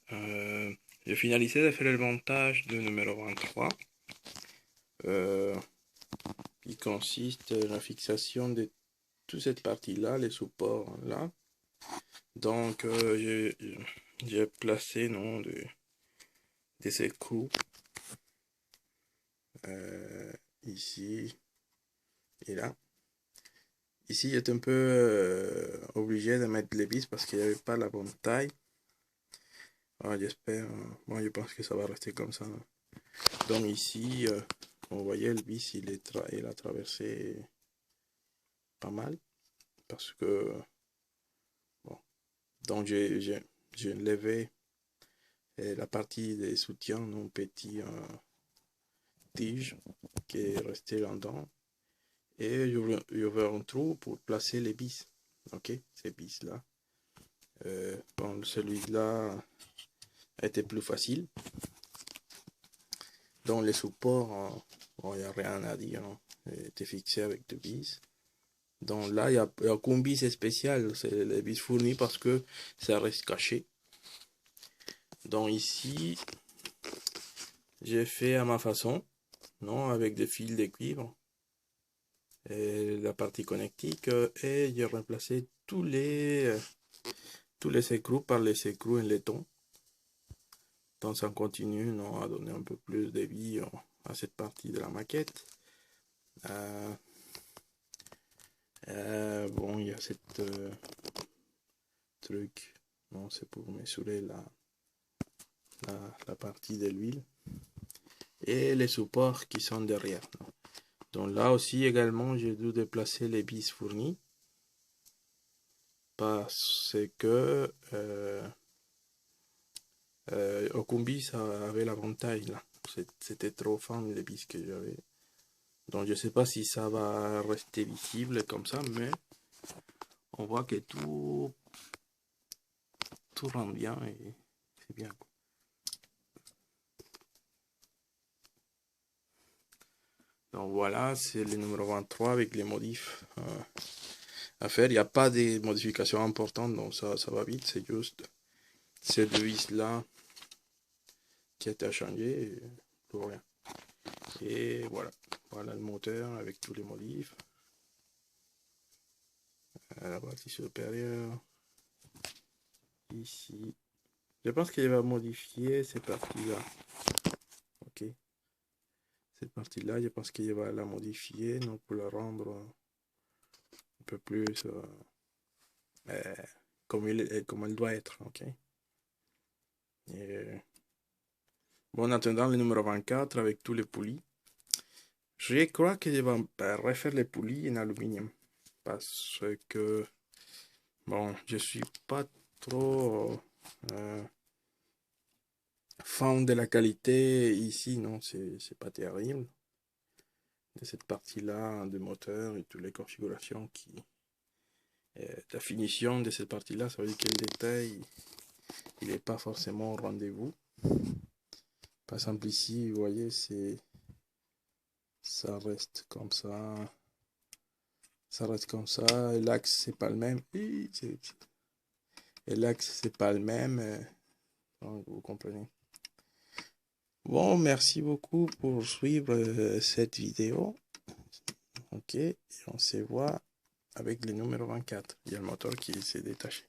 J'ai finalisé de faire le montage du numéro 23, euh, qui consiste en la fixation de toute cette partie-là, les supports là. Donc, j'ai placé non, des écrous ici et là. Ici, j'étais un peu obligé de mettre les vis parce qu'il n'y avait pas la bonne taille. Ah, j'espère, moi je pense que ça va rester comme ça. Donc ici, vous voyez, le vis, il a traversé pas mal. Parce que, bon, donc j'ai enlevé la partie des soutiens, non petit tige qui est resté là-dedans. Et je vais un trou pour placer les vis. Ok, ces vis là. Bon, celui-là a été plus facile. Donc les supports, bon, il n'y a rien à dire, hein. Était fixé avec deux vis. Donc là, il y a aucune vis spécial, c'est les vis fournies parce que ça reste caché. Donc ici, j'ai fait à ma façon, non, avec des fils de cuivre et la partie connectique, et j'ai remplacé tous les écrous par les écrous en laiton. Donc ça continue, non, à donner un peu plus de vie à cette partie de la maquette. Bon, il y a cette truc, non, c'est pour mesurer la partie de l'huile et les supports qui sont derrière. Donc là aussi également, j'ai dû déplacer les vis fournies parce que Ocumbi avait la bonne taille là. C'était trop fin les vis que j'avais. Donc je sais pas si ça va rester visible comme ça, mais on voit que tout rend bien et c'est bien. Donc voilà, c'est le numéro 23 avec les modifs à faire. Il n'y a pas de modifications importantes, donc ça va vite. C'est juste ces deux vis là qui a été changé et pour rien. Et voilà. Voilà le moteur avec tous les modifs. À la partie supérieure. Ici. Je pense qu'il va modifier ces parties-là. Ok. Cette partie-là, je pense qu'il va la modifier, non, pour la rendre un peu plus comme elle doit être. Ok. Et, bon, en attendant le numéro 24 avec tous les poulies. Je crois que je vais refaire les poulies en aluminium. Parce que, bon, je suis pas trop fan de la qualité ici, non, c'est pas terrible. De cette partie-là, du moteur et toutes les configurations la finition de cette partie-là, ça veut dire que le détail, il n'est pas forcément au rendez-vous. Par exemple ici, vous voyez, ça reste comme ça. Ça reste comme ça. Et l'axe, c'est pas le même. Et l'axe, c'est pas le même. Donc, vous comprenez. Bon, merci beaucoup pour suivre cette vidéo. Ok, et on se voit avec le numéro 24. Il y a le moteur qui s'est détaché.